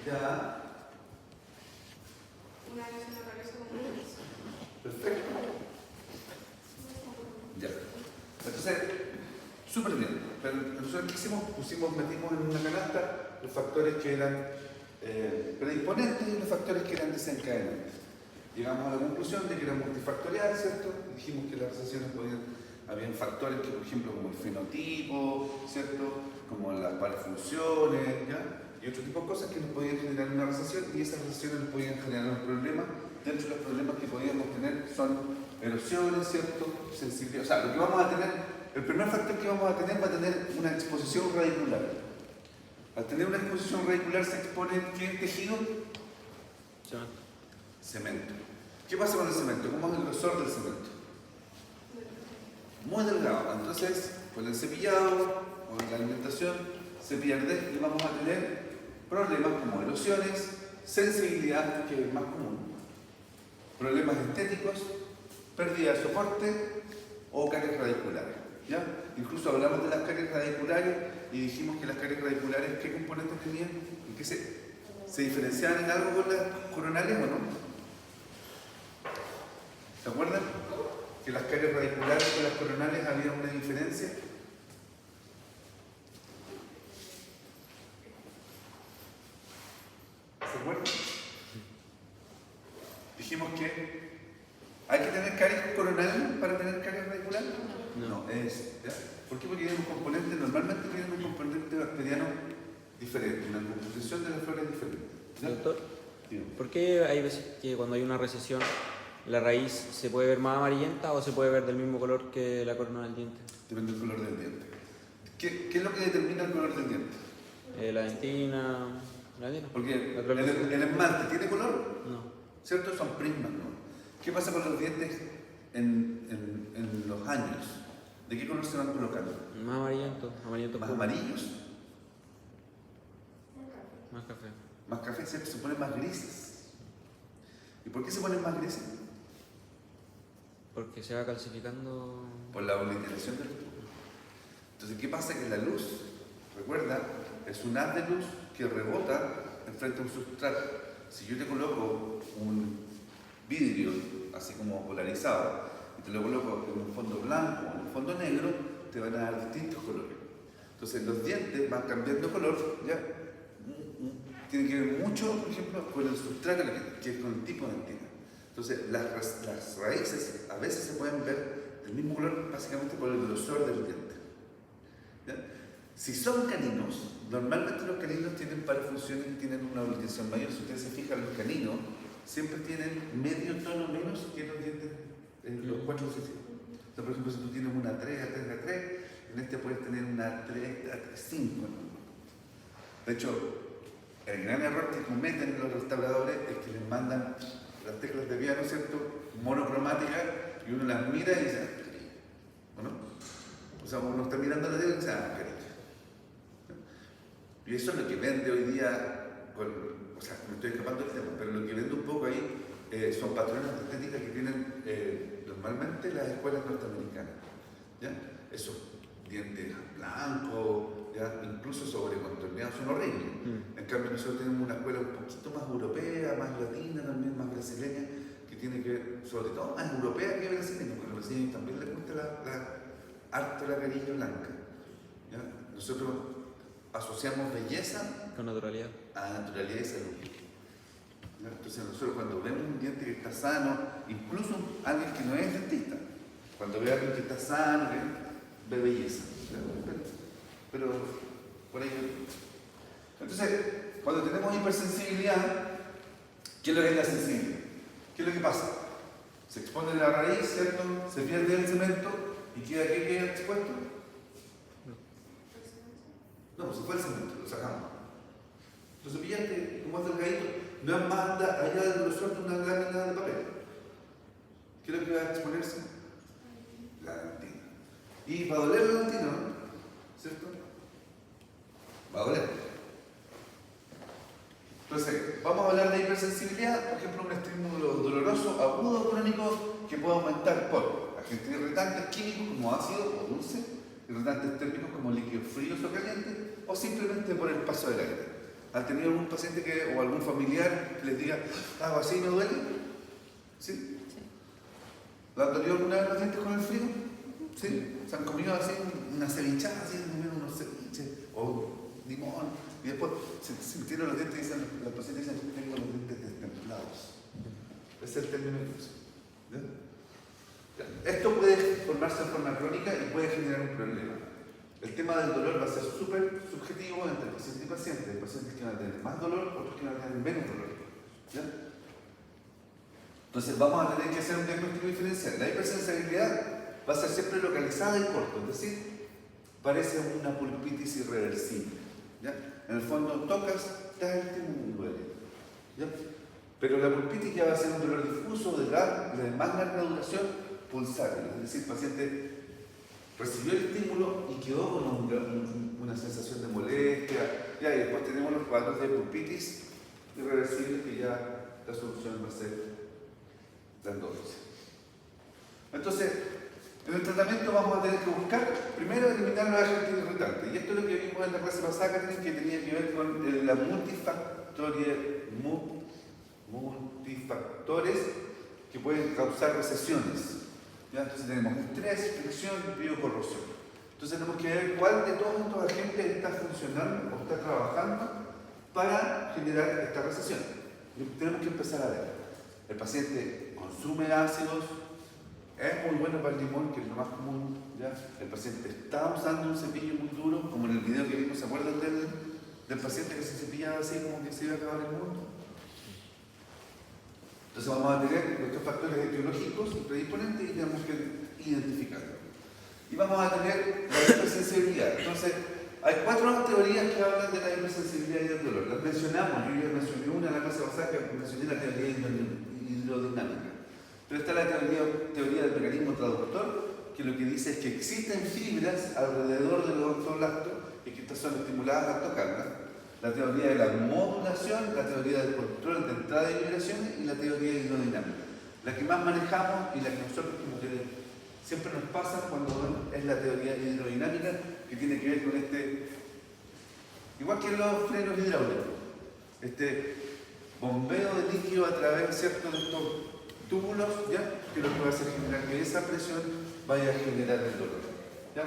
Ya. Una vez en la cabeza como una vez. Perfecto. Ya. Entonces, súper bien. Pero nosotros ¿qué hicimos? Metimos en una canasta los factores que eran predisponentes y los factores que eran desencadenantes. Llegamos a la conclusión de que era multifactorial, ¿cierto? Dijimos que las recesión habían factores que, por ejemplo, como el fenotipo, ¿cierto? Como las parafunciones, ¿ya? Y otro tipo de cosas que nos podían generar una recesión, y esas recesiones nos podían generar un problema. Dentro de los problemas que podíamos tener son erosiones, ¿cierto? Sensibilidad. O sea, lo que vamos a tener, el primer factor que vamos a tener una exposición radicular. Al tener una exposición radicular se expone ¿qué tejido? Cemento. ¿Qué pasa con el cemento? ¿Cómo es el grosor del cemento? Muy delgado. Entonces, con el cepillado o en la alimentación se pierde y vamos a tener problemas como erosiones, sensibilidad, que es más común, problemas estéticos, pérdida de soporte o caries radiculares. ¿Ya? Incluso hablamos de las caries radiculares y dijimos que las caries radiculares, ¿qué componentes tenían? ¿En qué se diferenciaban en algo con las coronales o no? ¿Se acuerdan? Que las caries radiculares con las coronales había una diferencia. ¿Se acuerdan? Dijimos que hay que tener caries coronal para tener caries radiculares. No, ¿ya? ¿Por qué? Porque normalmente tienen un componente bacteriano diferente, una composición de las flores diferente. ¿Ya? Doctor, ¿por qué hay veces que cuando hay una recesión la raíz se puede ver más amarillenta o se puede ver del mismo color que la corona del diente? Depende del color del diente. ¿Qué es lo que determina el color del diente? La dentina. ¿La dentina? Porque el esmalte tiene color, No. ¿cierto? Son prismas, ¿no? ¿Qué pasa con los dientes en los años? ¿De qué color se van colocando? Más amarillento. Amarillento ¿Más oscuro. amarillos? Más café. Más café, ¿cierto? Se ponen más grises. ¿Y por qué se ponen más grises? Porque se va calcificando. Por la obliteración del luz. Entonces, ¿qué pasa? Que la luz, recuerda, es un haz de luz que rebota enfrente a un sustrato. Si yo te coloco un vidrio así como polarizado y te lo coloco en un fondo blanco o en un fondo negro, te van a dar distintos colores. Entonces, los dientes van cambiando color, ¿ya? Tiene que ver mucho, por ejemplo, con el sustrato, que es con el tipo de dentina. Entonces, las raíces a veces se pueden ver del mismo color, básicamente por el grosor del diente. ¿Ya? Si son caninos, normalmente los caninos tienen parafunciones y tienen una obligación mayor. Si ustedes se fijan, los caninos siempre tienen medio tono menos que los dientes, los 4 sucesivos. O sea, por ejemplo, si tú tienes una 3 a 3 a 3, en este puedes tener una 3 a 3, 5. ¿No? De hecho, el gran error que cometen los restauradores es que les mandan las teclas de piano, ¿cierto?, monocromáticas, y uno las mira y dice, ¿o no? O sea, uno está mirando la tecla y dice, carita. Y eso es lo que vende hoy día, o sea, me estoy escapando del tema, pero lo que vende un poco ahí son patrones de estética que tienen normalmente las escuelas norteamericanas. ¿Ya? Esos dientes blancos, ¿ya? Incluso sobrecontorneados, son horribles. En cambio, nosotros tenemos una escuela un poquito más europea, más latina, también más brasileña, que tiene que ver, sobre todo, más europea que brasileña, porque a los brasileños también les gusta harto la carilla blanca. ¿Ya? Nosotros asociamos belleza Con naturalidad. a naturalidad y salud. ¿Ya? Entonces, nosotros cuando vemos un diente que está sano, incluso alguien que no es dentista, cuando ve a alguien que está sano, ve belleza. Pero por ahí. Entonces, cuando tenemos hipersensibilidad, ¿qué es lo que es la sensibilidad? ¿Qué es lo que pasa? Se expone la raíz, ¿cierto? Se pierde el cemento y ¿qué queda expuesto? No, pues se fue el cemento, lo sacamos. Lo cepillaste, como es delgadito, no es más allá del grosor de una lámina de papel. ¿Qué es lo que va a exponerse? La dentina. Y va a doler la dentina, ¿no? ¿Cierto? Va a doler. Entonces, vamos a hablar de hipersensibilidad, por ejemplo, un estímulo doloroso, agudo o crónico, que puede aumentar por agentes irritantes químicos como ácido o dulce, irritantes térmicos como líquidos fríos o calientes, o simplemente por el paso del aire. ¿Han tenido algún paciente o algún familiar que les diga, hago así y me duele? ¿Sí? ¿Le han dolido alguna vez los dientes con el frío? ¿Sí? ¿Se han comido así una cevichada, así, unos ceviches o limón? Y después se metieron los dientes y dicen, los pacientes dicen, tengo los dientes destemplados. Ese es el término que uso. Esto puede formarse en forma crónica y puede generar un problema. El tema del dolor va a ser súper subjetivo entre paciente y paciente. Hay pacientes que van a tener más dolor, otros que van a tener menos dolor. ¿Ya? Entonces vamos a tener que hacer un diagnóstico diferencial. La hipersensibilidad va a ser siempre localizada y corta, es decir, parece una pulpitis irreversible. ¿Ya? En el fondo tocas, te da el estímulo y duele. ¿Ya? Pero la pulpitis ya va a ser un dolor difuso, de más larga duración, pulsable. Es decir, el paciente recibió el estímulo y quedó con una sensación de molestia. ¿Ya? Y después tenemos los cuadros de pulpitis irreversibles que ya la solución va a ser la endodoncia. Entonces, en el tratamiento vamos a tener que buscar, primero, eliminar los agentes irritantes. Y esto es lo que vimos en la clase pasada, que tenía que ver con la multifactores que pueden causar recesiones. ¿Ya? Entonces tenemos estrés, fricción, biocorrosión. Entonces tenemos que ver cuál de todos estos agentes está funcionando o está trabajando para generar esta recesión. Y tenemos que empezar a ver. El paciente consume ácidos, es muy bueno para el limón, que es lo más común. ¿Ya? El paciente está usando un cepillo muy duro, como en el video que vimos, ¿se acuerdan del paciente que se cepillaba así como que se iba a acabar el mundo? Entonces vamos a tener nuestros factores etiológicos y predisponentes y tenemos que identificarlos. Y vamos a tener la hipersensibilidad. Entonces, hay 4 teorías que hablan de la hipersensibilidad y del dolor. Las mencionamos, yo ya mencioné una en la clase pasada que mencioné la teoría hidrodinámica. Pero esta es la teoría del mecanismo traductor, que lo que dice es que existen fibras alrededor del odontoblasto y que estas son estimuladas al tocarlas. La teoría de la modulación, la teoría del control de entrada y vibraciones y la teoría hidrodinámica. La que más manejamos y la que nosotros como que siempre nos pasa cuando es la teoría hidrodinámica, que tiene que ver con igual que los frenos hidráulicos, bombeo de líquido a través, ¿cierto?, de estos túbulos, ¿ya? Que lo que va a hacer generar que esa presión vaya a generar el dolor. ¿Ya?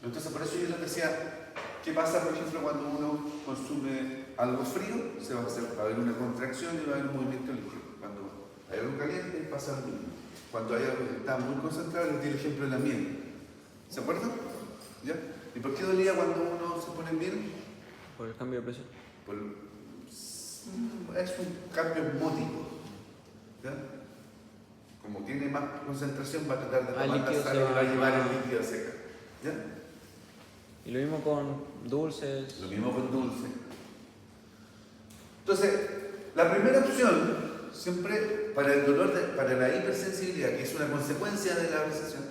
Entonces por eso yo les decía, ¿qué pasa, por ejemplo, cuando uno consume algo frío? Va a haber una contracción y va a haber un movimiento líquido. Cuando hay algo caliente, pasa lo mismo. Cuando hay algo que está muy concentrado, les di el ejemplo de la miel. ¿Se acuerdan? ¿Ya? ¿Y por qué dolía cuando uno se pone miel? Por el cambio de presión. Es un cambio osmótico. ¿Ya? Como tiene más concentración, va a tratar de tomar la sal y va a llevar el líquido a seca. ¿Ya? Y lo mismo con dulces. Lo mismo con dulce. Entonces, la primera opción, siempre para el dolor, para la hipersensibilidad, que es una consecuencia de la recesión,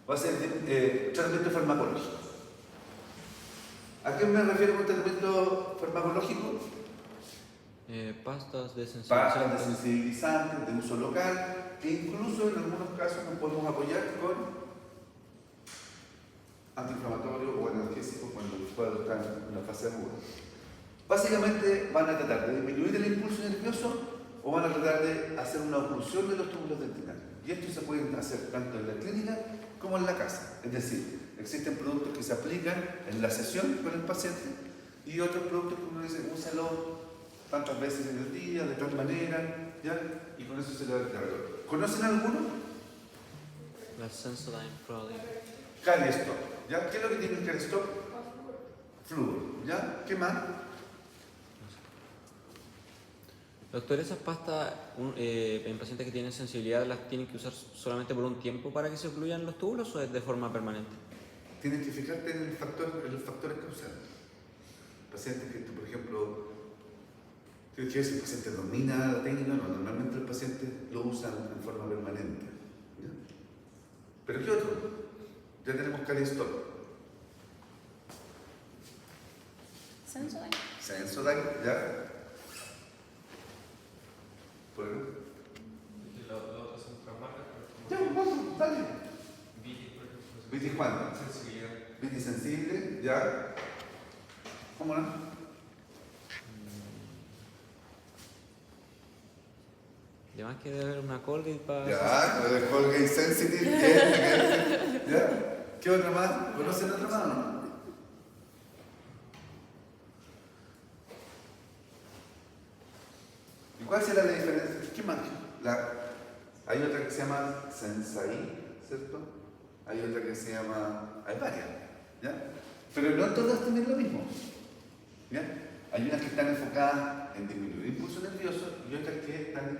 va a ser tratamiento farmacológico. ¿A qué me refiero con tratamiento farmacológico? Pastas de sensibilizantes. Pastas de sensibilizantes, de uso local, e incluso en algunos casos nos podemos apoyar con antiinflamatorio o analgésico cuando el cuadro está en una fase aguda. Básicamente van a tratar de disminuir el impulso nervioso o van a tratar de hacer una oclusión de los túbulos dentarios. Y esto se puede hacer tanto en la clínica como en la casa. Es decir, existen productos que se aplican en la sesión con el paciente y otros productos que uno dice, úsalo tantas veces en el día, de tal manera, ¿ya? Y con eso se le da el dolor. ¿Conocen alguno? La Sensodyne, probablemente. Calistop, ¿ya? ¿Qué es lo que tiene el Calistop? Flúor, ¿ya? ¿Qué más? Doctor, ¿esas pastas en pacientes que tienen sensibilidad las tienen que usar solamente por un tiempo para que se ocluyan los túbulos o es de forma permanente? Tienes que fijarte en los factores causales. Pacientes que, por ejemplo, tienes que ver si el paciente domina la técnica o no. Normalmente el paciente lo usa en forma permanente. ¿Ya? ¿Pero qué otro? Ya tenemos Calistop. Sensodyne, ¿ya? ¿Por qué? La otra son otras marcas, Ya, pero vamos, dale. Viti, por ejemplo. Viti Juan. Sensibilidad. Viti sensible, ¿ya? ¿Cómo no? Además que debe haber una Colgate para... Ya, lo de Colgate Sensitive, ¿qué? ¿Ya? ¿Qué otra más? ¿Conocen otra más o no? ¿Y cuál será la diferencia? ¿Qué más? Hay otra que se llama Sensai, ¿cierto? Hay otra que se llama... Hay varias, ¿ya? Pero no todas tienen lo mismo, ¿ya? Hay unas que están enfocadas en disminuir el impulso nervioso y otras que están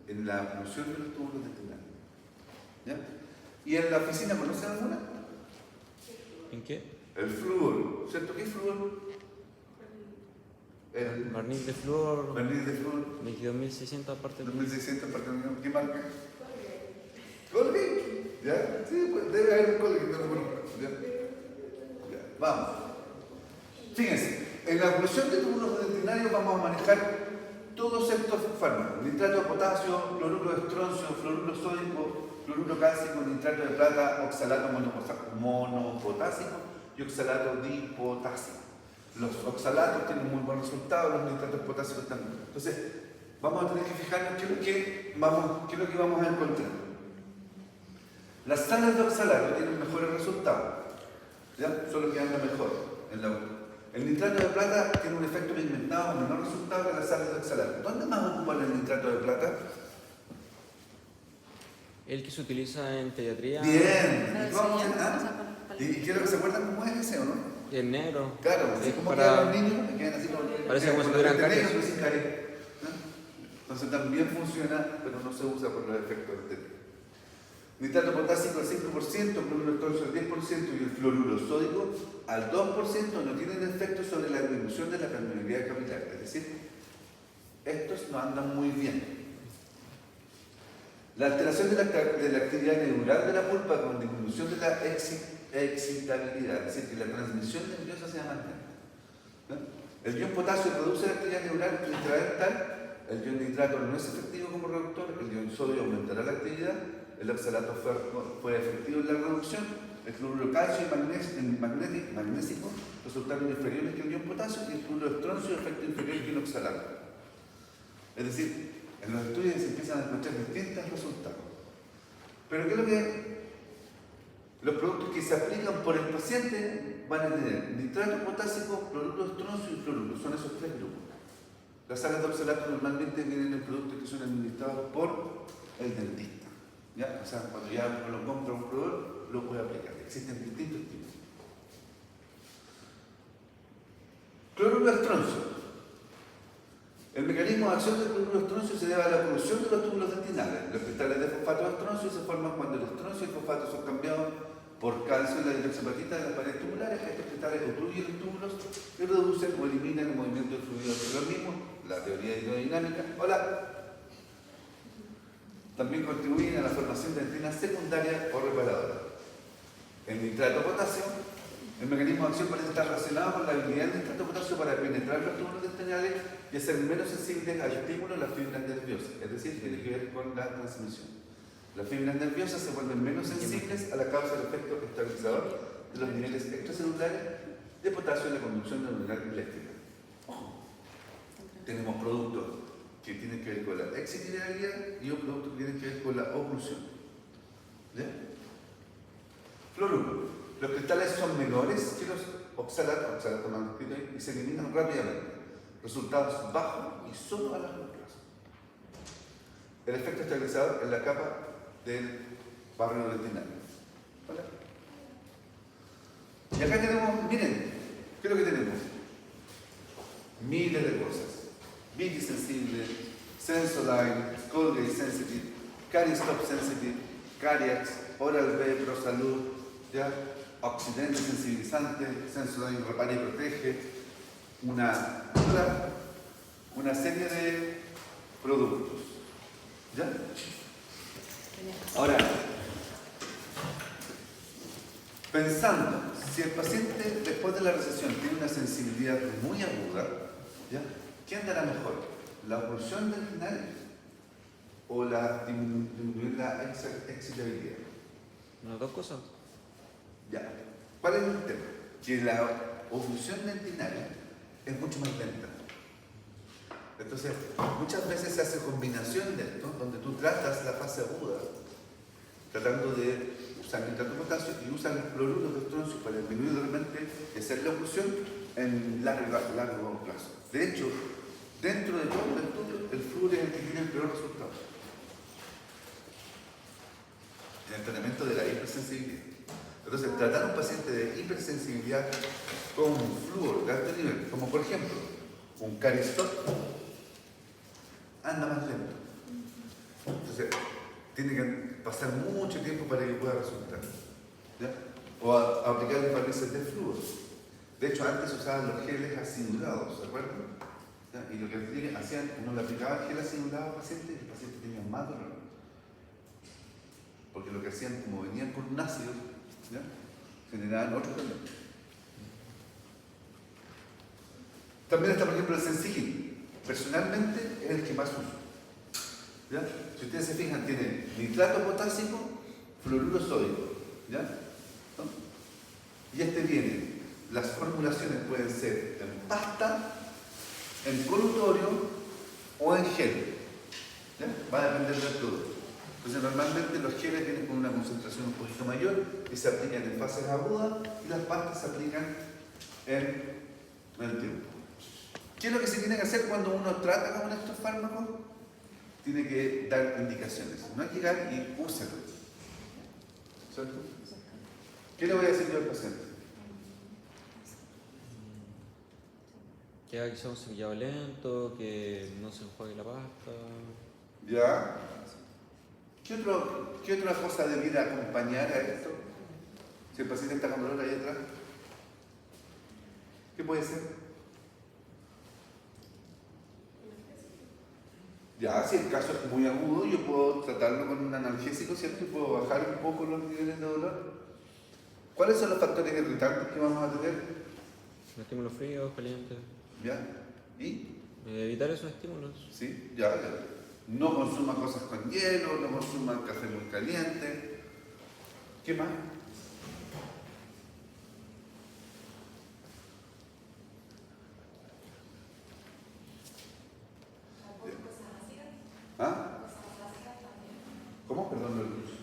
en la función de los túbulos dentarios, ¿ya? ¿Y en la oficina conocen alguna? ¿En qué? El flúor, ¿cierto? ¿Qué es flúor? El Barniz de flúor, barniz de flúor, 22.600 aparte. 2600 parte de ¿qué marca? Colgate. ¿Ya? Sí, pues debe haber un Colgate, no lo conozco. ¿Ya? Ya, vamos. Fíjense, en la evolución de túbulos dentinarios vamos a manejar todos estos fármacos: nitrato de potasio, cloruro de estroncio, fluoruro sódico, cloruro cálcico, nitrato de plata, oxalato monopotásico y oxalato dipotásico. Los oxalatos tienen muy buen resultado, los nitratos potásicos también. Entonces, vamos a tener que fijarnos qué es lo que vamos a encontrar. Las sales de oxalato tienen mejores resultados, ¿ya? Solo que anda mejor en la boca. El nitrato de plata tiene un efecto pigmentado, menor resultado que las sales de oxalato. ¿Dónde más ocupan el nitrato de plata? El que se utiliza en pediatría. Bien. ¿Y cómo? ¿Y ¿Y quiero que se acuerdan cómo es ese o no? El negro. Claro, así Es como para- quedan los niños, que quedan así como... Parece como si tuvieran caries. negro, sin caries, ¿no? Entonces también funciona, pero no se usa por los efectos estéticos. Nitrato potásico al 5%, cloruro estroncio al 10% y el fluoruro sódico al 2% no tienen efecto sobre la disminución de la permeabilidad capilar. Es decir, estos no andan muy bien. La alteración de la actividad neural de la pulpa con disminución de la excitabilidad, es decir, que la transmisión nerviosa se mantenga, ¿no? El ion potasio reduce la actividad neural intradental, el ion nitrato no es efectivo como reductor, el ion sodio aumentará la actividad, el oxalato fue efectivo en la reducción, el cloruro calcio y magnésico resultaron inferiores que el ion potasio y el cloruro estroncio efecto inferior que el oxalato. Es decir, en los estudios se empiezan a encontrar distintos resultados. Pero ¿qué es lo que...? Los productos que se aplican por el paciente van a tener nitrato potásico, cloruro estroncio y fluoruro. Son esos tres grupos. Las sales de oxalato normalmente vienen en productos que son administrados por el dentista, ¿ya? O sea, cuando ya lo compra un proveedor, lo puede aplicar. Existen distintos tipos. Cloruro estroncio. El mecanismo de acción del cloruro estroncio se debe a la oclusión de los túbulos dentinales. Los cristales de fosfato de estroncio se forman cuando el estroncio y el fosfato son cambiados por calcio en la hidroxiapatita de las paredes tubulares. Estos cristales ocluyen los túbulos y reducen o eliminan el movimiento del fluido entre los mismos. La teoría hidrodinámica. Hola. También contribuyen a la formación de dentinas secundarias o reparadoras. El nitrato de potasio. El mecanismo de acción parece estar relacionado con la habilidad del nitrato de potasio para penetrar los túbulos dentinales y hacer menos sensibles al estímulo de las fibras nerviosas. Es decir, tiene que ver con la transmisión. Las fibras nerviosas se vuelven menos sensibles a la causa del efecto estabilizador de los niveles extracelulares de potasio en la conducción neuronal eléctrica. Ojo, tenemos productos que tienen que ver con la excitabilidad y otros productos que tienen que ver con la oclusión. ¿Ya? Fluoruro. Los cristales son menores que los oxalatos más escrito ahí, y se eliminan rápidamente. Resultados bajos y solo a largo plazo. El efecto estabilizador en la capa del barrio dentinario. ¿Vale? Y acá tenemos, miren, ¿qué es lo que tenemos? Miles de cosas. Vicky sensible, Sensodyne, Colgate sensitive, Caristop sensitive, Cariax, Oral B, ProSalud, ¿ya? Oxidante sensibilizante, Sensodyne repara y protege, una serie de productos. ¿Ya? Ahora, pensando, si el paciente después de la recesión tiene una sensibilidad muy aguda, ¿ya? ¿Qué andará mejor? ¿La oclusión del final o la disminuir la excitabilidad? Las dos cosas. Ya. ¿Cuál es el tema? Que la oclusión dentinaria es mucho más lenta. Entonces, muchas veces se hace combinación de esto, donde tú tratas la fase aguda, tratando de usar nitrato de potasio y usas el cloruro de estroncio para disminuir realmente y hacer la oclusión en largo plazo. De hecho, dentro de todo el estudio, el flúor es el que tiene el peor resultado en el tratamiento de la hipersensibilidad. Entonces, tratar a un paciente de hipersensibilidad con flúor de alto nivel, como por ejemplo un Caristot, anda más lento. Entonces, tiene que pasar mucho tiempo para que pueda resultar. ¿Ya? O aplicar el barnices de flúor. De hecho, antes usaban los geles acidulados, ¿se acuerdan? ¿Ya? Y lo que hacían, uno le aplicaba el gel acidulado al paciente y el paciente tenía más dolor. Porque lo que hacían, como venían con un ácido, ¿ya? Generaban otro dolor. También está, por ejemplo, el Sensillin. Personalmente es el que más uso. ¿Ya? Si ustedes se fijan, tiene nitrato potásico, fluoruro sódico. ¿Ya? ¿No? Y este viene, las formulaciones pueden ser en pasta, en colutorio o en gel. ¿Ya? Va a depender del producto. Entonces, normalmente los geles vienen con una concentración un poquito mayor y se aplican en fases agudas y las pastas se aplican en el tiempo. ¿Qué es lo que se tiene que hacer cuando uno trata con estos fármacos? Tiene que dar indicaciones. No es llegar y úselo. ¿Cierto? ¿Qué le voy a decir yo al paciente? Que haga quizá un cepillado lento, que no se enjuague la pasta. ¿Ya? ¿Qué otra cosa debiera acompañar a esto? Si el paciente está con dolor ahí atrás. ¿Qué puede ser? Ya, si el caso es muy agudo, yo puedo tratarlo con un analgésico, ¿cierto? Y puedo bajar un poco los niveles de dolor. ¿Cuáles son los factores irritantes que vamos a tener? Estímulos fríos, calientes. ¿Ya? ¿Y? Evitar esos estímulos. Sí, ya. No consuma cosas con hielo, no consuma café muy caliente. ¿Qué más? ¿Ah? ¿Cómo? Perdón, no lo escucho.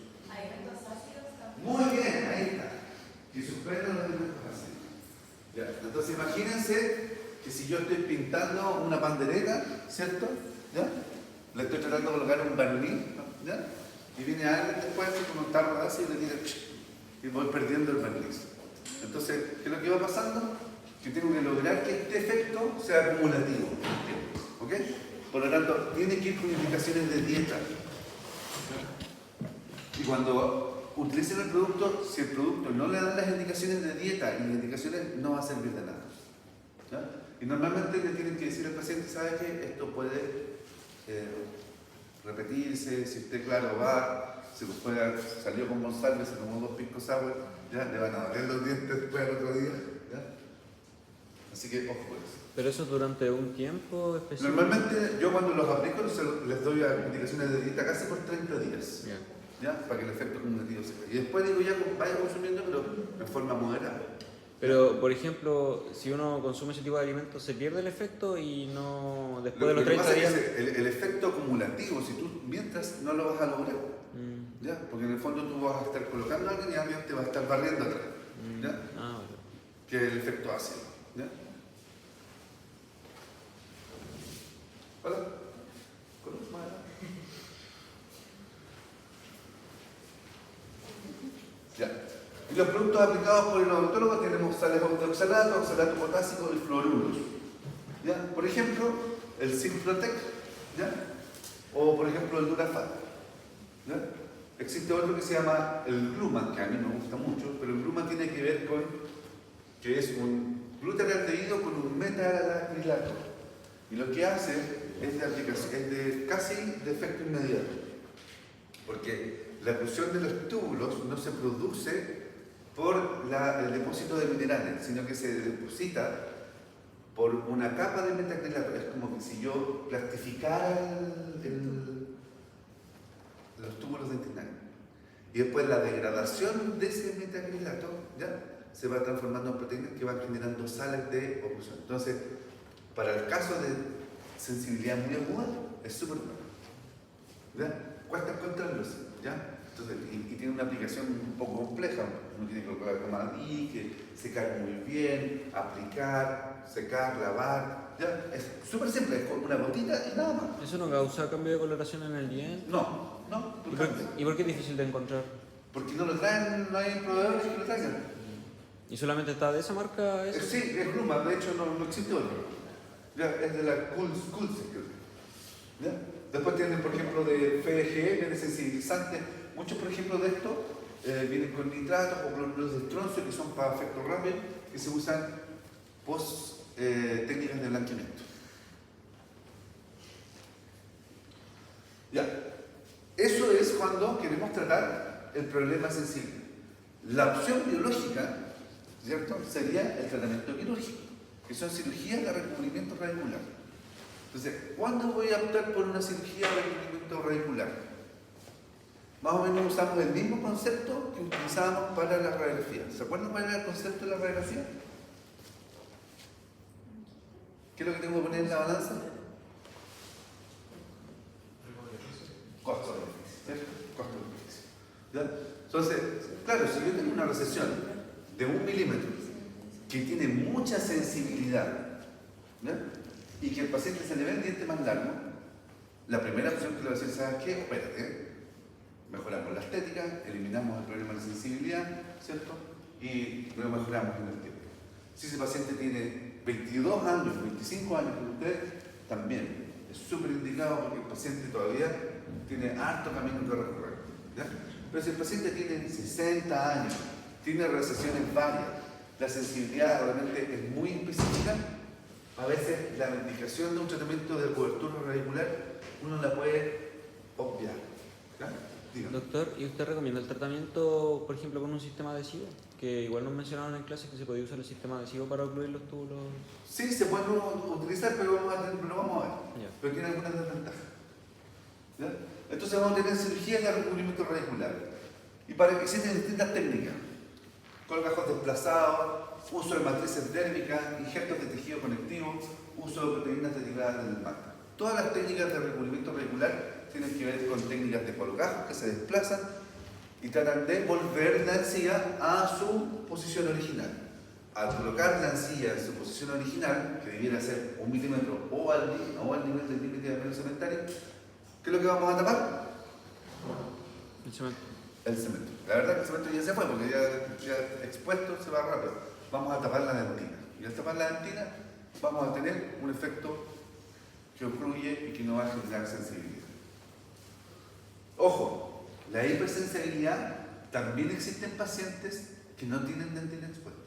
Muy bien, ahí está. Que suspenden los elementos ácidos. Ya. Entonces imagínense que si yo estoy pintando una pandereta, ¿cierto? ¿Ya? Le estoy tratando de colocar un barniz, ¿no? ¿Ya? Y viene alguien después con un tarro de ácido y le tira y voy perdiendo el barniz. Entonces, ¿qué es lo que va pasando? Que tengo que lograr que este efecto sea acumulativo. ¿Ok? Por lo tanto, tiene que ir con indicaciones de dieta. Y cuando utilicen el producto, si el producto no le dan las indicaciones de dieta y las indicaciones, no va a servir de nada. ¿Ya? Y normalmente le tienen que decir al paciente, ¿sabe qué? Esto puede repetirse, si usted, claro, va, se salió con Gonzalo, se tomó 2 pisco sour, ya le van a doler los dientes después al otro día. ¿Ya? Así que, ojo con eso. ¿Pero eso durante un tiempo específico? Normalmente yo cuando los aplico les doy indicaciones de dieta casi por 30 días. Bien. ¿Ya? Para que el efecto acumulativo se vea. Y después digo ya vaya consumiendo, pero en forma moderada. Pero, por ejemplo, si uno consume ese tipo de alimentos, ¿se pierde el efecto y no después de los Lo que 30 pasa días? es que el efecto acumulativo, si tú mientras no lo vas a lograr, ¿ya? Porque en el fondo tú vas a estar colocando a alguien y alguien te va a estar barriendo atrás, ¿ya? Ah, vale. Que es el efecto ácido, ¿ya? ¿Hola? ¿Conoces más adelante? Ya. Y los productos aplicados por el odontólogo tenemos sales de oxalato, oxalato potásico y fluoruros. ¿Ya? Por ejemplo, el Simprotec, ¿ya? O por ejemplo el Durafat. ¿Ya? Existe otro que se llama el Gluman, que a mí me gusta mucho, pero el Gluman tiene que ver con que es un glutatialdehído con un metalacrilato. Y lo que hace es de aplicación, es de casi de efecto inmediato. Porque la oclusión de los túbulos no se produce por el depósito de minerales, sino que se deposita por una capa de metacrilato. Es como que si yo plastificara los túbulos dentinarios. Y después la degradación de ese metacrilato, ¿ya? Se va transformando en proteínas que van generando sales de oclusión. Entonces, para el caso de sensibilidad muy aguda, es súper bueno. ¿Ya? Cuesta encontrarlo, ¿ya? Entonces, y tiene una aplicación un poco compleja. Uno tiene que colocar que secar muy bien, aplicar, secar, lavar. ¿Ya? Es súper simple, es con una gotita y nada más. ¿Eso no causa cambio de coloración en el diente? No, ¿Y por qué es difícil de encontrar? porque no lo traen, no hay proveedores que lo traigan. ¿Y solamente está de esa marca eso? Sí, es Gruma, de hecho no existe otro. Ya, es de la Kulse, creo. ¿Ya? Después tienen, por ejemplo, de FDG, de sensibilizantes. Muchos, por ejemplo, de estos vienen con nitratos o cloruros de estroncio, que son para efectos rápidos, que se usan post técnicas de blanqueamiento. Ya. Eso es cuando queremos tratar el problema sensible. La opción biológica, ¿cierto?, sería el tratamiento quirúrgico, que son cirugías de recubrimiento radicular. Entonces, ¿cuándo voy a optar por una cirugía de recubrimiento radicular? Más o menos usamos el mismo concepto que utilizábamos para la radiografía. ¿Se acuerdan cuál era el concepto de la radiografía? ¿Qué es lo que tengo que poner en la balanza? Costo-beneficio, ¿cierto? Costo-beneficio. ¿Ya? Entonces, claro, si yo tengo una recesión de 1 milímetro que tiene mucha sensibilidad, ¿ya?, y que al paciente se le ve el diente más largo, la primera opción que le voy a decir, ¿sabes qué? Espérate, mejoramos la estética, eliminamos el problema de sensibilidad, ¿cierto? Y lo mejoramos en el tiempo. Si ese paciente tiene 22 años, 25 años con usted, también es súper indicado porque el paciente todavía tiene harto camino que recorrer, ¿ya? Pero si el paciente tiene 60 años, tiene recesiones varias, la sensibilidad realmente es muy específica, a veces la indicación de un tratamiento de cobertura radicular uno la puede obviar. ¿Ya? Dígame. Doctor, ¿y usted recomienda el tratamiento, por ejemplo, con un sistema adhesivo? Que igual nos mencionaron en clase que se podía usar el sistema adhesivo para ocluir los túbulos. Sí, se puede utilizar, pero lo vamos a ver. Ya. Pero tiene algunas desventajas. ¿Ya? Entonces vamos a tener cirugías de recubrimiento radicular. Y para que existen distintas técnicas. Colgajos desplazados, uso de matrices dérmicas, injertos de tejido conectivo, uso de proteínas derivadas del manta. Todas las técnicas de recubrimiento radicular tienen que ver con técnicas de colgajos que se desplazan y tratan de volver la encía a su posición original. Al colocar la encía en su posición original, que debiera ser 1 milímetro o al nivel del límite de medio cementario, ¿qué es lo que vamos a tapar? El cemento. El cemento. La verdad que el cemento ya se fue porque ya expuesto se va rápido. Vamos a tapar la dentina. Y al tapar la dentina vamos a tener un efecto que ocluye y que no va a generar sensibilidad. Ojo, la hipersensibilidad también existe en pacientes que no tienen dentina expuesta.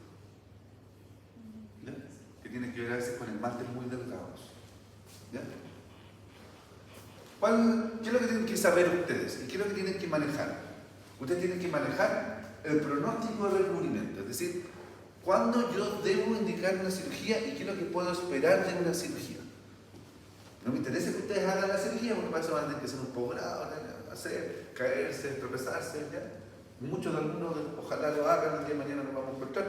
¿Ya? Que tienen que ver a veces con esmaltes muy delgados. ¿Ya? ¿Qué es lo que tienen que saber ustedes? ¿Y qué es lo que tienen que manejar? Ustedes tienen que manejar el pronóstico de recubrimiento, es decir, cuándo yo debo indicar una cirugía y qué es lo que puedo esperar de una cirugía. No me interesa que ustedes hagan la cirugía porque para eso van a tener que hacer un posgrado, hacer, caerse, tropezarse, ¿ya? Muchos de algunos ojalá lo hagan, el día de mañana nos vamos a encontrar,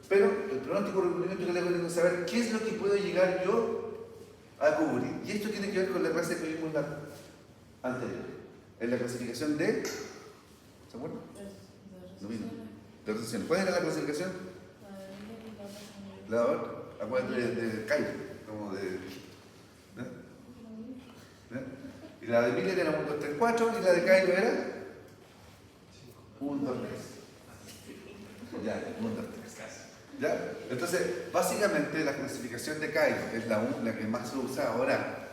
pero el pronóstico de recubrimiento que tengo que saber qué es lo que puedo llegar yo a cubrir. Y esto tiene que ver con la clase que vimos anterior, en la clasificación de... ¿Se acuerdan? No vino. De recesión. ¿Cuál era la clasificación? La otra. Acuérdate de Cairo, como de... ¿no? ¿no? Y la de Miller era 1, 2, 3, 4 y la de Cairo era 1, 2, 3. Ya, 1, 2, 3. ¿Ya? Entonces, básicamente la clasificación de Cairo, que es la que más se usa ahora,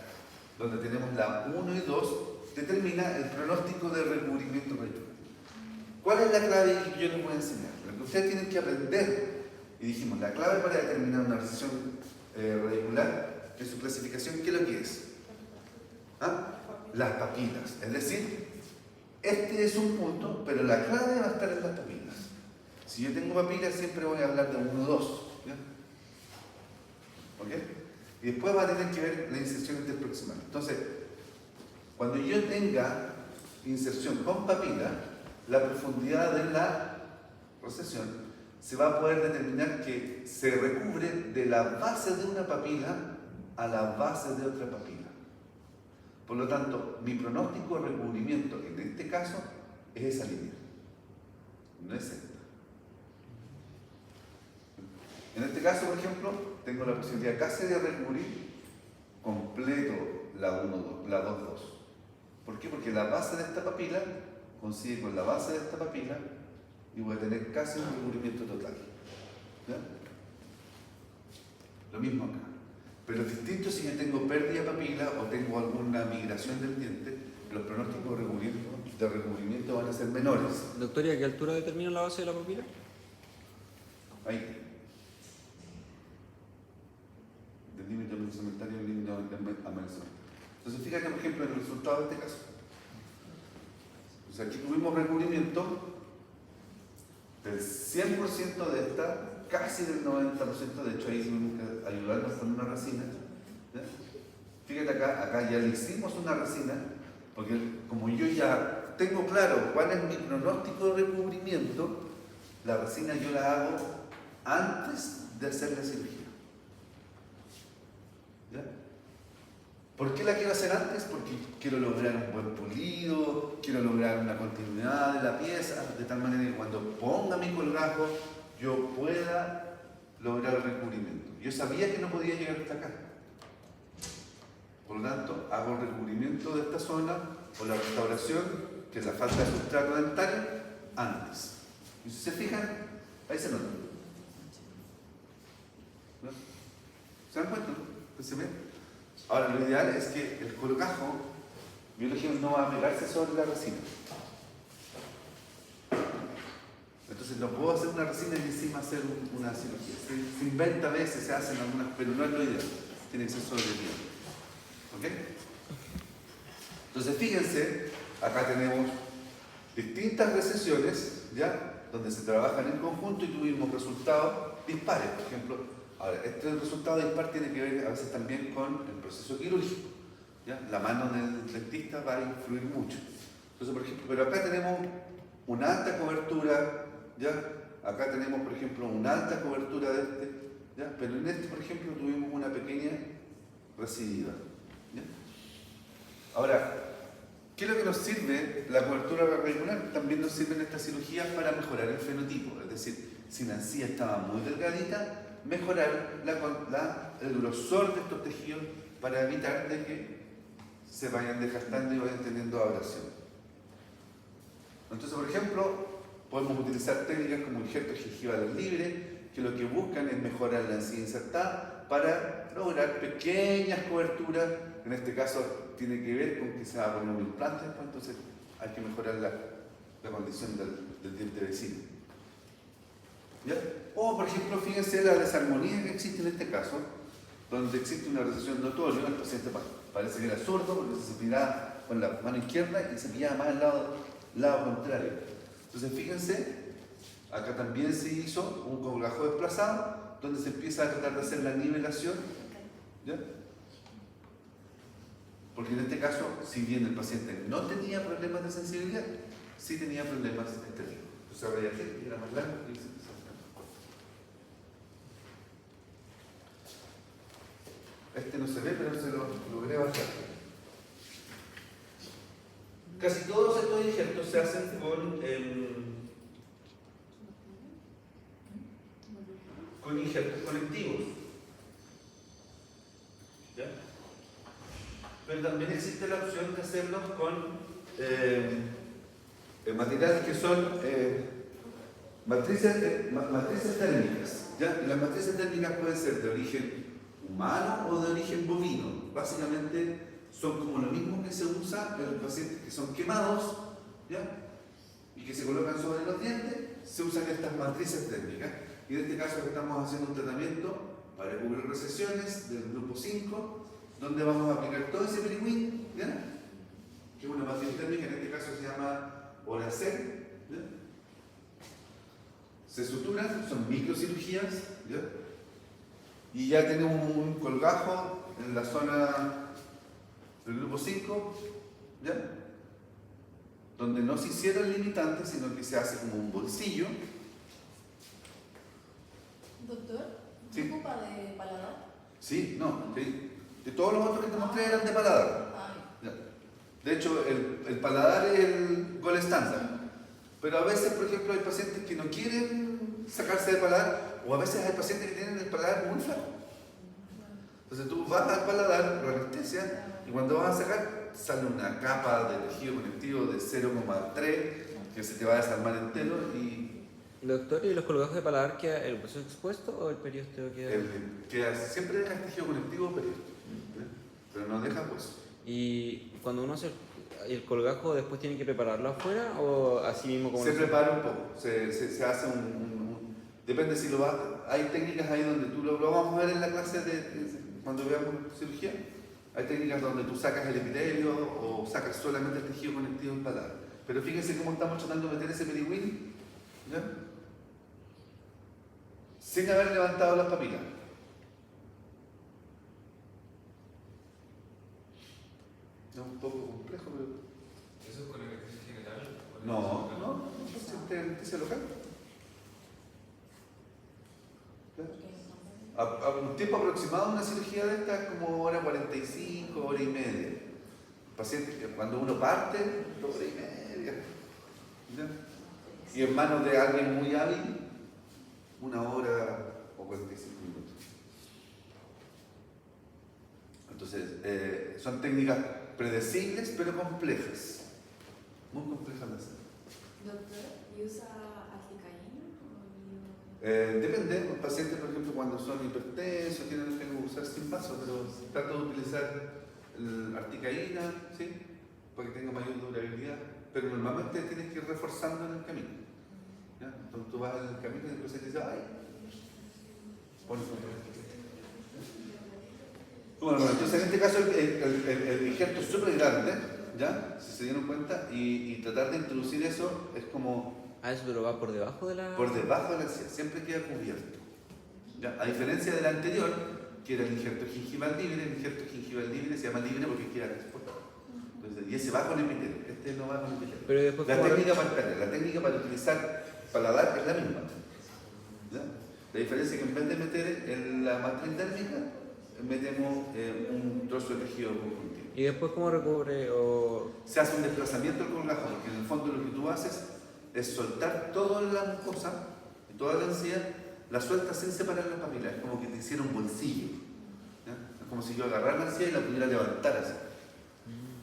donde tenemos la 1 y 2, determina el pronóstico de recubrimiento radicular. ¿Cuál es la clave que yo les voy a enseñar? Lo que ustedes tienen que aprender, y dijimos, la clave para determinar una recesión radicular, en su clasificación, ¿qué es lo que es? ¿Ah? Las papilas. Es decir, este es un punto, pero la clave va a estar en las papilas. Si yo tengo papilas, siempre voy a hablar de 1, 2. ¿Ya? ¿Ok? Y después va a tener que ver la inserción interproximal. Entonces, cuando yo tenga inserción con papila, la profundidad de la recesión se va a poder determinar que se recubre de la base de una papila a la base de otra papila. Por lo tanto, mi pronóstico de recubrimiento en este caso es esa línea, no es esta. En este caso, por ejemplo, tengo la posibilidad casi de recubrir completo la 1, la 2, 2. ¿Por qué? Porque la base de esta papila coincide con la base de esta papila y voy a tener casi un recubrimiento total. ¿Ya? Lo mismo acá. Pero es distinto si yo tengo pérdida de papila o tengo alguna migración del diente, los pronósticos de recubrimiento van a ser menores. Doctor, ¿y a qué altura determina la base de la papila? Ahí. Del límite amenazamentario al límite amenazamentario. Entonces, fíjate, por ejemplo, en el resultado de este caso. O sea, aquí tuvimos recubrimiento del 100% de esta, casi del 90%, de hecho ahí tuvimos que ayudarnos con una resina. ¿Ya? Fíjate acá ya le hicimos una resina, porque como yo ya tengo claro cuál es mi pronóstico de recubrimiento, la resina yo la hago antes de hacer la cirugía. ¿Ya? ¿Por qué la quiero hacer antes? Porque quiero lograr un buen pulido, quiero lograr una continuidad de la pieza, de tal manera que cuando ponga mi colgajo yo pueda lograr el recubrimiento. Yo sabía que no podía llegar hasta acá. Por lo tanto, hago el recubrimiento de esta zona o la restauración, que es la falta de sustrato dentario, antes. Y si se fijan, ahí se nota. ¿No? ¿Se dan cuenta? ¿Se ve? Ahora, lo ideal es que el colgajo, yo le dije, no va a pegarse sobre la resina. Entonces no puedo hacer una resina y encima hacer una cirugía. Se inventa a veces, se hacen algunas, pero no es lo ideal. Tiene que ser sobre el diente. ¿Ok? Entonces fíjense, acá tenemos distintas recesiones, ¿ya? Donde se trabajan en conjunto y tuvimos resultados dispares. Por ejemplo, ahora, este resultado dispar tiene que ver a veces también con el proceso quirúrgico. ¿Ya? La mano del dentista va a influir mucho. Entonces, por ejemplo, pero acá tenemos una alta cobertura, ¿ya? Acá tenemos, por ejemplo, una alta cobertura de este, ¿ya? Pero en este, por ejemplo, tuvimos una pequeña recidiva. ¿Ya? Ahora, ¿qué es lo que nos sirve la cobertura regular? También nos sirven estas cirugías para mejorar el fenotipo. Es decir, si la encía estaba muy delgadita, mejorar el grosor de estos tejidos para evitar de que se vayan desgastando y vayan teniendo abrasión. Entonces, por ejemplo, podemos utilizar técnicas como injertos gingivales libres, que lo que buscan es mejorar la encía insertada para lograr pequeñas coberturas. En este caso tiene que ver con que se va a poner un implante, entonces hay que mejorar la condición del diente vecino. ¿Ya? O, por ejemplo, fíjense la desarmonía que existe en este caso, donde existe una recesión notoria. El paciente parece que era zurdo porque se cepillaba con la mano izquierda y se pillaba más al lado contrario. Entonces, fíjense, acá también se hizo un colgajo desplazado, donde se empieza a tratar de hacer la nivelación. ¿Ya? Porque en este caso, si bien el paciente no tenía problemas de sensibilidad, sí tenía problemas estéticos. Entonces, ahora ya era más largo y se empezó. Este no se ve, pero se lo logré bajar. Casi todos estos injertos se hacen con injertos conectivos. ¿Ya? Pero también existe la opción de hacerlos con materiales que son matrices térmicas. ¿Ya? Y las matrices térmicas pueden ser de origen humano o de origen bovino. Básicamente son como lo mismo que se usa en los pacientes que son quemados, ¿ya? Y que se colocan sobre los dientes, se usan estas matrices térmicas. Y en este caso estamos haciendo un tratamiento para cubrir recesiones del grupo 5, donde vamos a aplicar todo ese periwin, ¿ya? Que es una matriz térmica, en este caso se llama Oracel, ¿ya? Se suturan, son microcirugías, ¿ya? Y ya tenemos un colgajo en la zona del grupo 5, ¿ya? Donde no se hicieron limitantes, sino que se hace como un bolsillo. Doctor, Sí. ¿ocupa de paladar? Sí, no, okay. Y todos los otros que te mostré eran de paladar. Ya. De hecho, el paladar es el gol estándar. Pero a veces, por ejemplo, hay pacientes que no quieren sacarse de paladar, o a veces hay pacientes que tienen el paladar muy flaco. Entonces tú vas al paladar, la anestesia, y cuando vas a sacar, sale una capa de tejido conectivo de 0,3 que se te va a desarmar entero y Doctor, ¿y los colgajos de paladar queda el hueso expuesto o el periósteo queda? siempre deja el tejido conectivo pero no deja hueso. Y cuando uno hace el colgajo, después tiene que prepararlo afuera o así mismo como Se prepara un poco, se hace depende si lo va. Hay técnicas ahí donde tú lo vamos a ver en la clase cuando veamos cirugía. Hay técnicas donde tú sacas el epitelio o sacas solamente el tejido conectivo en paladar. Pero fíjense cómo estamos tratando de meter ese pedigüín, ¿ya? Sin haber levantado las papilas. Es un poco complejo, pero. ¿Eso es con anestesia general? No, es anestesia local. A un tiempo aproximado de una cirugía de esta es como hora 45, hora y media. Paciente que cuando uno parte, 2 horas y media. ¿Ya? Y en manos de alguien muy hábil, 1 hora o 45 minutos. Entonces, son técnicas predecibles pero complejas. Muy complejas de hacer. Doctor, ¿y usa articaína? Depende, los pacientes, por ejemplo, cuando son hipertensos, tienen que usar sin vaso, pero trato de utilizar articaína, ¿sí? Para que tenga mayor durabilidad, pero normalmente tienes que ir reforzando en el camino. ¿Ya? Entonces tú vas en el camino y después te dice, ay, pones un. Bueno, entonces en este caso el injerto es súper grande, ¿ya? Si se dieron cuenta, y tratar de introducir eso es como. Eso pero va por debajo de la... Por debajo de la encía, siempre queda cubierto. ¿Ya? A diferencia del anterior, que era el injerto gingival libre, el injerto gingival libre se llama libre porque queda expuesto. Entonces, y ese va con el epitelio, este no va con el epitelio. Pero después La técnica para utilizar paladar es la misma. ¿Ya? La diferencia es que en vez de meter en la matriz térmica, metemos un trozo de tejido conjuntivo. ¿Y después cómo recubre o...? Se hace un desplazamiento del colgajo, porque en el fondo lo que tú haces es soltar toda la mucosa y toda la encía, la sueltas sin separar las papilas, es como que te hiciera un bolsillo. ¿Ya? Es como si yo agarrara la encía y la pudiera levantar así.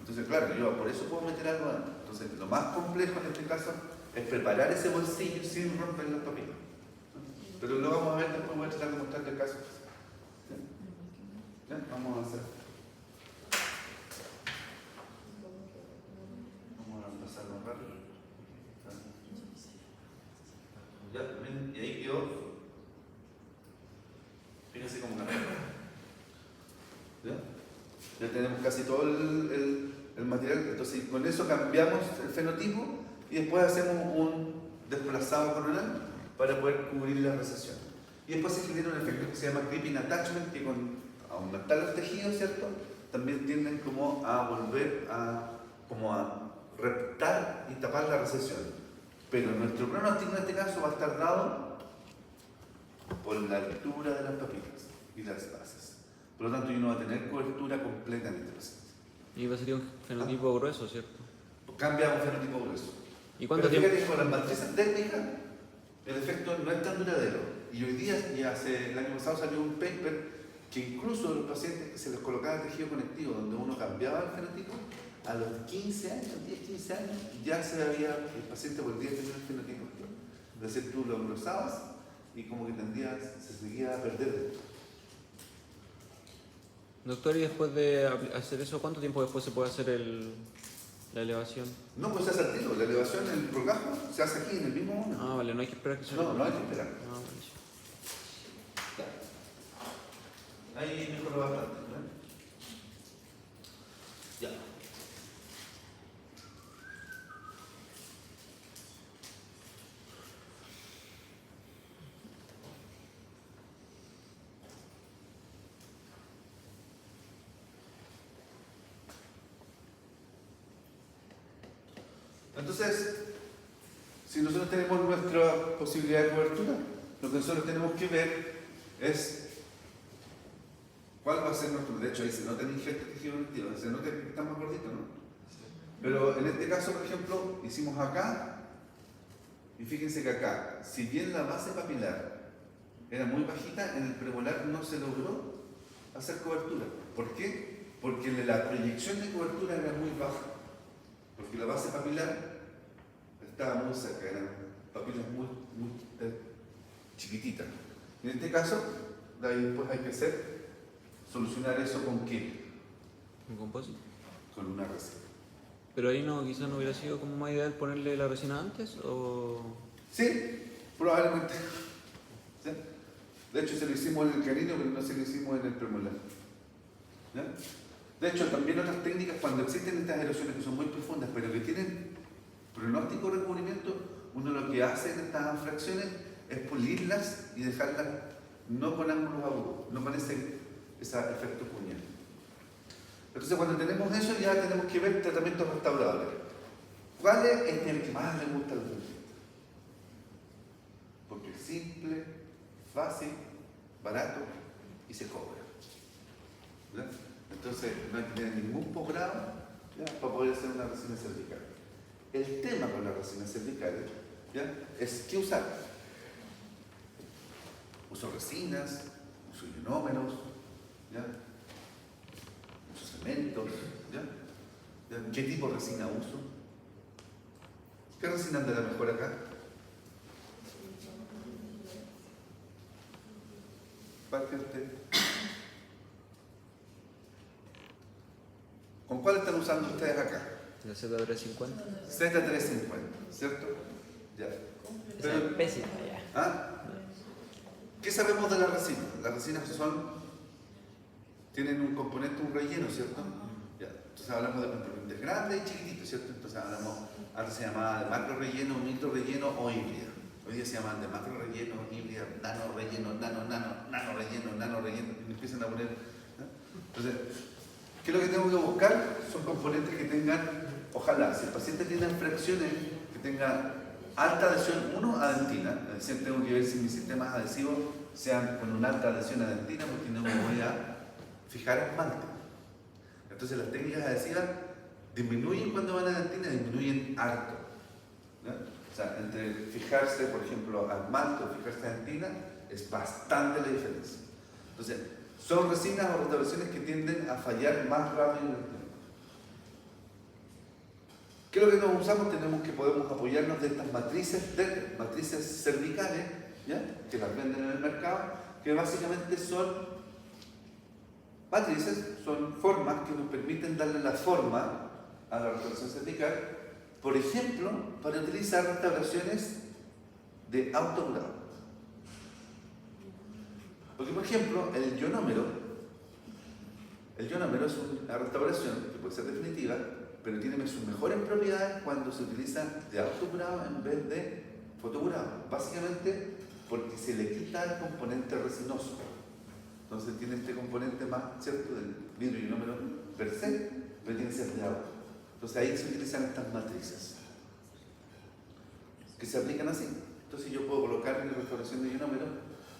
Entonces, claro, yo por eso puedo meter algo adentro. Entonces, lo más complejo en este caso es preparar ese bolsillo sin romper las papilas. Pero lo vamos a ver después, voy a tratar de mostrarte el caso. ¿Ya? Vamos a hacer. Vamos a pasarlo rápido. Ya, miren, y ahí quedó. Fíjense cómo cambió. ¿Ya? Ya tenemos casi todo el material. Entonces, con eso cambiamos el fenotipo y después hacemos un desplazado coronal para poder cubrir la recesión. Y después se genera un efecto que se llama creeping attachment, que con aumentar los tejidos, ¿cierto? También tienden como a volver a reptar y tapar la recesión. Pero nuestro pronóstico en este caso va a estar dado por la altura de las papilas y las bases. Por lo tanto, yo no va a tener cobertura completa en este paciente. Y va a ser un fenotipo grueso, ¿cierto? Cambia a un fenotipo grueso. ¿Y cuánto Pero tiempo? fíjate que con las matrices térmicas el efecto no es tan duradero. Y hoy día, el año pasado salió un paper que incluso los pacientes que se les colocaba tejido conectivo, donde uno cambiaba el fenotipo, a los 15 años, 10-15 años, ya el paciente volvía a tener el fenotipo. Es decir, tú lo engrosabas y como que se seguía a perder. Doctor, y después de hacer eso, ¿cuánto tiempo después se puede hacer la elevación? No, pues se hace al tiro. La elevación, el colgajo, se hace aquí en el mismo momento. Ah, vale, no hay que esperar que se... No, no hay que esperar. Ah, vale. Ahí mejoró bastante, ¿no? Ya. Entonces, si nosotros tenemos nuestra posibilidad de cobertura, lo que nosotros tenemos que ver es ¿Cuál va a ser nuestro? De hecho, ahí se nota el injerto tejido conectivo, se nota que está más gordito, ¿no? Pero en este caso, por ejemplo, hicimos acá, y fíjense que acá, si bien la base papilar era muy bajita, en el premolar no se logró hacer cobertura. ¿Por qué? Porque la proyección de cobertura era muy baja, porque la base papilar estaba muy cerca, eran papilas muy chiquititas. En este caso, de ahí después hay que solucionar eso con qué? ¿Un compósito? Con una resina. Pero ahí no, quizás no hubiera sido como más ideal ponerle la resina antes, o... Sí, probablemente. ¿Sí? De hecho, se lo hicimos en el canino, pero no se lo hicimos en el premolar. ¿Ya? De hecho, también otras técnicas, cuando existen estas erosiones que son muy profundas, pero que tienen pronóstico de recubrimiento, uno lo que hace en estas fracciones es pulirlas y dejarlas no con ángulos agudos, no con ese efecto cuñado. Entonces, cuando tenemos eso, ya tenemos que ver tratamientos restauradores. ¿Cuál es el que más le gusta a los dentistas? Porque es simple, fácil, barato y se cobra. ¿Ya? Entonces, no hay que tener ningún posgrado para poder hacer una resina cervical. El tema con las resinas cervicales es qué usar. Uso resinas, uso ionómeros, uso cementos. ¿Qué tipo de resina uso? ¿Qué resina andará mejor acá? Parque usted. ¿Con cuál están usando ustedes acá? La Z350. Z350, ¿cierto? Ya. Pero, Pésima ya. ¿ah? ¿Qué sabemos de las resinas? Las resinas tienen un componente, un relleno, ¿cierto? Ya. Entonces hablamos de componentes grandes y chiquititos, ¿cierto? Entonces antes se llamaba de macro relleno, micro relleno o híbrida. Hoy día se llaman de macro relleno, híbrida, nano relleno, nano relleno, y empiezan a poner. Entonces, ¿qué es lo que tengo que buscar? Son componentes que tengan, ojalá, si el paciente tiene fracciones que tengan alta adhesión 1 a dentina, es decir, tengo que ver si mis sistemas adhesivos sean con una alta adhesión a dentina, porque no me voy a fijar esmalte. Entonces las técnicas adhesivas disminuyen cuando van a dentina, disminuyen harto. ¿Ya? O sea, entre fijarse, por ejemplo, a esmalte o fijarse a dentina, es bastante la diferencia. Entonces, son resinas o restauraciones que tienden a fallar más rápido en el tiempo. ¿Qué es lo que nos usamos? Podemos apoyarnos de estas matrices cervicales, ¿ya? Que las venden en el mercado, que básicamente son matrices, son formas que nos permiten darle la forma a la restauración cervical, por ejemplo, para utilizar restauraciones de autocurado. Porque, por ejemplo, el ionómero es una restauración que puede ser definitiva, pero tiene sus mejores propiedades cuando se utiliza de autocurado en vez de fotocurado. Básicamente porque se le quita el componente resinoso. Entonces tiene este componente más, ¿cierto?, del vidrio ionómero per se, pero tiene que ser de agua. Entonces ahí se utilizan estas matrices que se aplican así. Entonces yo puedo colocar mi restauración de ionómero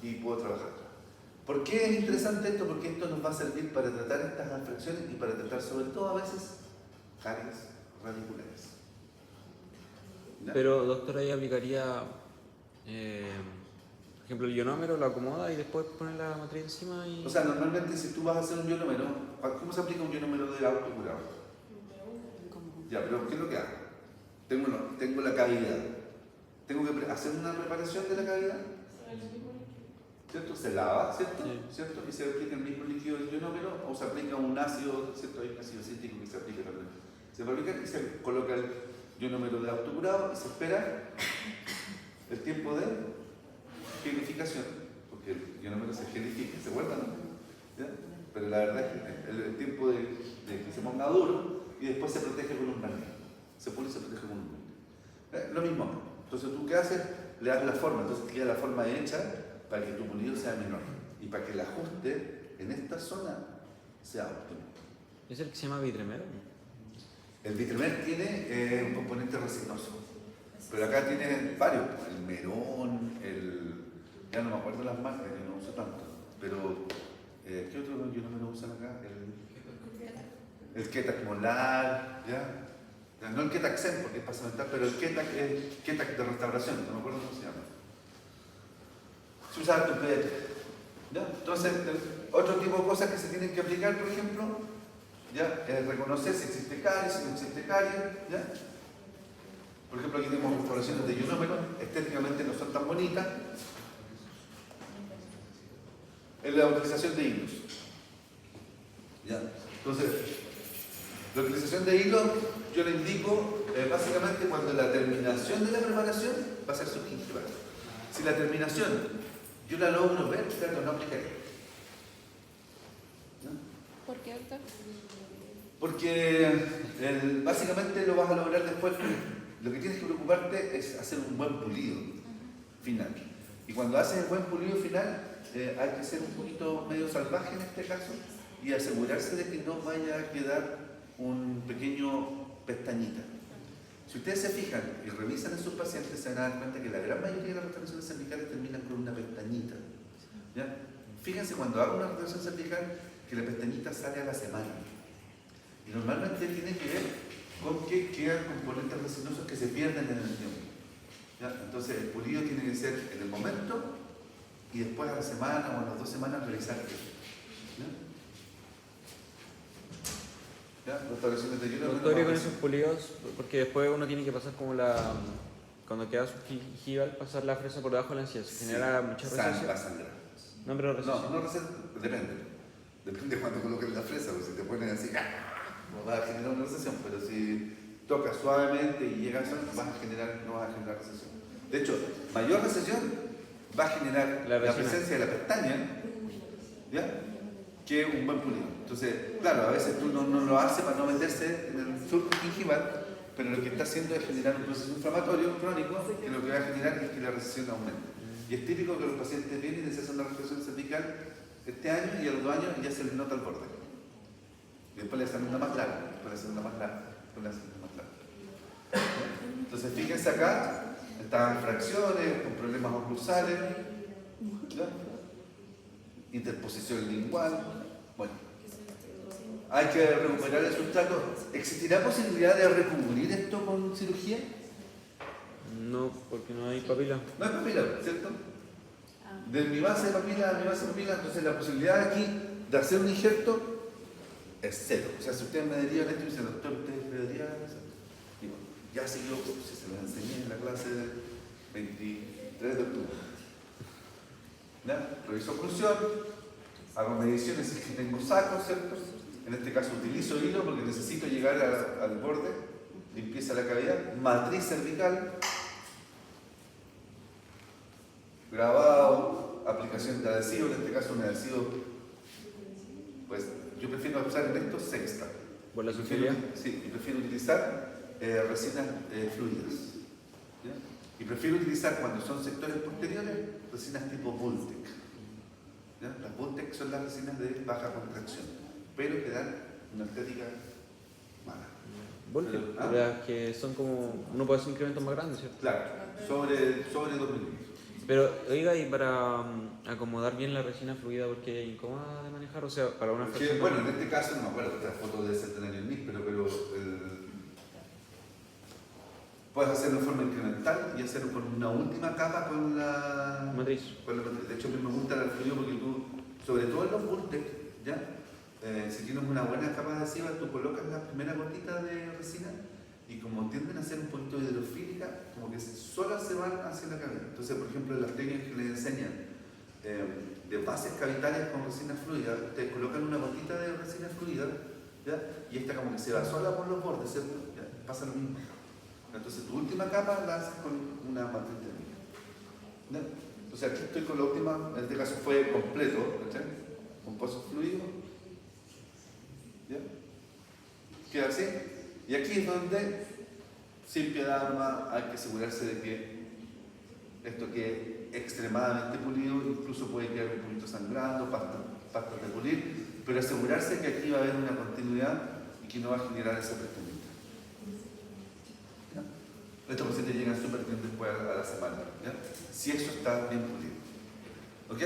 y puedo trabajar. ¿Por qué es interesante esto? Porque esto nos va a servir para tratar estas fracciones y para tratar sobre todo a veces caries radiculares. ¿Ya? Pero, doctor, ahí aplicaría, por ejemplo, el ionómero, lo acomoda y después pone la matriz encima y... O sea, normalmente si tú vas a hacer un ionómero, ¿cómo se aplica un ionómero de autocurado? Ya, pero ¿qué es lo que hago? Tengo la cavidad. ¿Tengo que hacer una preparación de la cavidad? ¿Cierto? Se lava, ¿cierto? Sí. ¿Cierto? Y se aplica el mismo líquido del ionómero o se aplica un ácido, ¿cierto? Hay un ácido cítrico que se aplica también. Se aplica y se coloca el ionómero de autocurado y se espera el tiempo de gelificación, porque el ionómero se gelifica, se guarda, ¿no? ¿Ya? Pero la verdad es que el tiempo de que se ponga duro y después se protege con un barniz. Se pone y se protege con un barniz. Lo mismo. Entonces, ¿tú qué haces? Le das la forma, entonces queda la forma hecha para que tu pulido sea menor y para que el ajuste en esta zona sea óptimo. ¿Es el que se llama vitremero? El Vitremer tiene un componente resinoso, pero acá tiene varios, el Merón, ya no me acuerdo las marcas, yo no uso tanto, pero ¿Qué otro ionómero usan acá? El Ketak molar, ¿ya? No el Ketak Zen porque es para cementar, pero el Ketak es Ketak de restauración, no me acuerdo cómo se llama. Se usa harto PET, ¿ya? Entonces, otro tipo de cosas que se tienen que aplicar, por ejemplo, ¿ya? Es reconocer si existe caries, si no existe caries, ¿ya? Por ejemplo, aquí tenemos restauraciones de ionómero, estéticamente no son tan bonitas. Es la utilización de hilos. ¿Ya? Entonces, la utilización de hilos, yo le indico básicamente cuando la terminación de la preparación va a ser subgingival. Si la terminación yo la logro ver, claro, no aplicaré. ¿No? ¿Por qué, doctor? Porque básicamente lo vas a lograr después. Lo que tienes que preocuparte es hacer un buen pulido final. Y cuando haces el buen pulido final, hay que ser un poquito medio salvaje en este caso y asegurarse de que no vaya a quedar un pequeño pestañita. Si ustedes se fijan y revisan en sus pacientes, se van a dar cuenta que la gran mayoría de las restauraciones cervicales terminan con una pestañita. ¿Ya? Fíjense cuando hago una restauración cervical que la pestañita sale a la semana. Y normalmente tiene que ver con que quedan componentes resinosos que se pierden en el tiempo. ¿Ya? Entonces el pulido tiene que ser en el momento y después a la semana o a las 2 semanas revisar eso. ¿Ya? Restauraciones de hielo. Doctor, y con esos pulidos, porque después uno tiene que pasar como cuando queda subgingival, pasar la fresa por debajo de la encía, se genera mucha recesión. Va a sangrar. No, pero recesión. No recesión, depende. Depende de cuando coloques la fresa, porque si te ponen así, no va a generar una recesión, pero si tocas suavemente y llegas a eso, no vas a generar recesión. De hecho, mayor recesión va a generar la presencia de la pestaña, ¿ya? Que un buen pulido. Entonces, claro, a veces tú no lo haces para no meterse en el surco gingival, pero lo que está haciendo es generar un proceso inflamatorio crónico que lo que va a generar es que la recesión aumente. Y es típico que los pacientes vienen y se hacen una recesión cervical este año y a los 2 años ya se les nota el borde. Y después le hacen una más larga, después le hacen una más larga, después le hacen una más larga. Entonces, fíjense acá, están fracciones con problemas oclusales, ¿ya? Interposición lingual. Bueno, hay que recuperar el sustrato. ¿Existirá posibilidad de recubrir esto con cirugía? No, porque no hay papila. No hay papila, ¿cierto? De mi base de papila a mi base de papila, entonces la posibilidad aquí de hacer un injerto es cero. O sea, si ustedes me dirían esto y me dicen, doctor, ¿ustedes deberían hacer? Digo, ya siguió, si se lo enseñé en la clase del 23 de octubre. ¿Ya? Reviso oclusión, hago mediciones si es que tengo sacos, ¿cierto? En este caso utilizo hilo porque necesito llegar al borde, limpieza la cavidad, matriz cervical, grabado, aplicación de adhesivo, en este caso un adhesivo, pues yo prefiero usar en esto sexta. ¿Por la sugería? Sí, y prefiero utilizar resinas fluidas. ¿Ya? Y prefiero utilizar cuando son sectores posteriores, resinas tipo Vultec. ¿Ya? Las Vultec son las resinas de baja contracción, pero que dan una estética mala. Voltec, ¿Ah? las que son como, uno puede hacer incrementos más grandes, ¿cierto? Claro, sobre 2 milímetros. Pero, oiga, y para acomodar bien la resina fluida, porque es incómoda de manejar, o sea, para una Porque, persona... bueno, en este caso no me acuerdo, esta foto de Centenario NIS, pero puedes hacerlo de forma incremental y hacerlo con una última capa con la matriz. De hecho, a mí me gusta el fluido porque tú, sobre todo en los Vultec, ¿ya? Si tienes una buena capa adhesiva, tú colocas la primera gotita de resina y como tienden a ser un poquito hidrofílica, como que solas se van hacia la cavidad. Entonces, por ejemplo, en las técnicas que les enseñan de bases cavitarias con resina fluida, ustedes colocan una gotita de resina fluida, ¿ya? Y esta como que se va sola por los bordes, ¿cierto? ¿Ya? Pasa lo mismo. Entonces, tu última capa la haces con una matriz térmica. ¿Ya? Entonces, aquí estoy con la última, en este caso fue completo, ¿cachai? Con pozo fluido. ¿Ya? Queda así. Y aquí es donde, sin piedad arma, hay que asegurarse de que esto quede extremadamente pulido, incluso puede quedar un poquito sangrando, pastas de pulir, pero asegurarse que aquí va a haber una continuidad y que no va a generar esa prestación. Estos pacientes llegan súper bien después a la semana, ¿ya? Si eso está bien pulido. ¿Ok?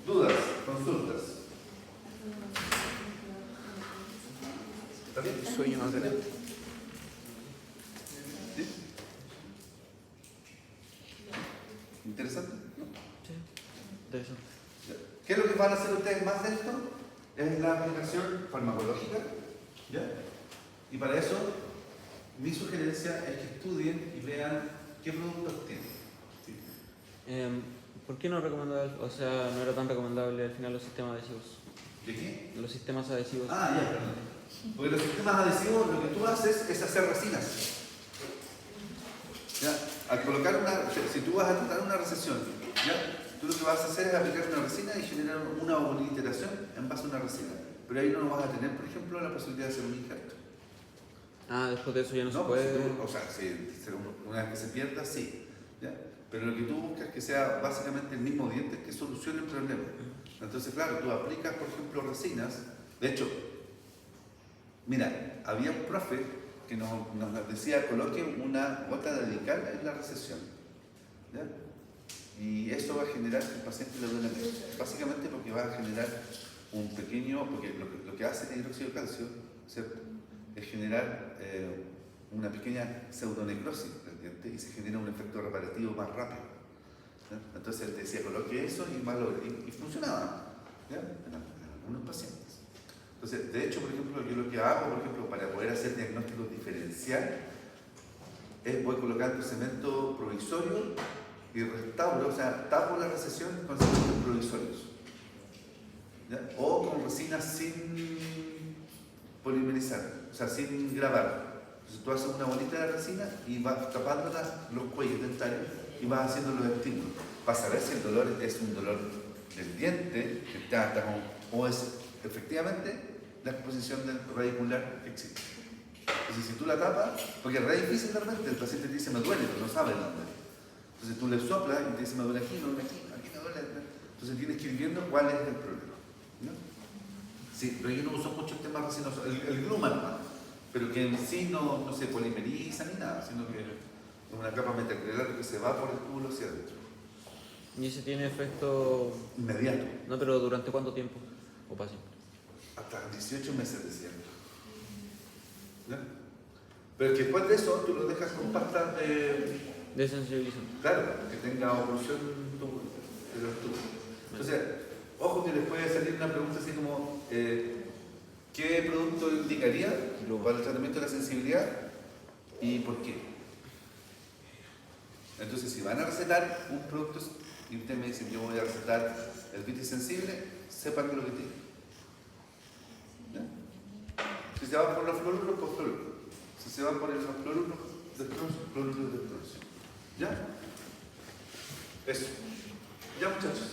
¿Dudas? ¿Consultas? ¿Está bien? Sueño más grande. ¿Sí? ¿Interesante? Sí, interesante. ¿Qué es lo que van a hacer ustedes más de esto? Es la aplicación farmacológica. ¿Ya? Y para eso, mi sugerencia es que estudien y vean qué productos tienen. ¿Sí? ¿Por qué no recomendable, o sea, no era tan recomendable al final los sistemas adhesivos? ¿De qué? Los sistemas adhesivos. Ah, ya, perdón. Porque los sistemas adhesivos lo que tú haces es hacer resinas. ¿Ya? Al colocar si tú vas a tratar una recesión, ¿ya? Tú lo que vas a hacer es aplicar una resina y generar una obliteración en base a una resina. Pero ahí no vas a tener, por ejemplo, la posibilidad de hacer un injerto. Ah, después de eso ya no se No, puede. pues, una vez que se pierda, sí. ¿Ya? Pero lo que tú buscas es que sea básicamente el mismo diente que solucione el problema. Entonces, claro, tú aplicas, por ejemplo, resinas. De hecho, mira, había un profe que nos decía, coloque una gota de Alical en la recesión. ¿Ya? Y eso va a generar que el paciente le duele menos. Básicamente porque va a generar un pequeño, porque lo que hace el hidróxido de calcio, ¿cierto? Es generar una pequeña pseudonecrosis del diente y se genera un efecto reparativo más rápido. ¿Ya? Entonces él te decía, coloque eso y funcionaba, ¿ya? En algunos pacientes. Entonces, de hecho, por ejemplo, yo lo que hago, por ejemplo, para poder hacer diagnóstico diferencial, es voy colocando cemento provisorio y restauro, o sea, tapo la recesión con cementos provisorios. ¿Ya? O con resinas sin polimerizar, o sea, sin grabar. Entonces tú haces una bolita de resina y vas tapando los cuellos dentarios y vas haciendo los estímulos. Para saber si el dolor es un dolor del diente, que está o es efectivamente la exposición del radicular que existe. Entonces, si tú la tapas, porque es re difícil de repente, el paciente te dice me duele, pero no sabe dónde. Entonces tú le soplas y te dice me duele aquí, no duele aquí me duele. Entonces tienes que ir viendo cuál es el problema. ¿No? Sí, pero yo no uso mucho el tema resinoso, el gluma nomás, pero que en sí no se polimeriza ni nada, sino que es una capa metacrilato que se va por el túbulo hacia adentro. ¿Y ese tiene efecto Inmediato. no, pero durante cuánto tiempo? ¿O para siempre? Hasta 18 meses decían. ¿Ya? Pero que después de eso tú lo dejas con pastas de... Desensibilizante. Claro, que tenga oclusión de los tubos. Entonces, ojo que les puede salir una pregunta así como ¿qué producto indicaría para el tratamiento de la sensibilidad y por qué? Entonces, si van a recetar un producto y usted me dice yo voy a recetar el vitis sensible, sepan lo que tiene. ¿Ya? Si se van por los fluoruros, pues fluoruros. Si se van por los fluoruros, fluoruros. ¿Ya? Eso. Ya, muchachos.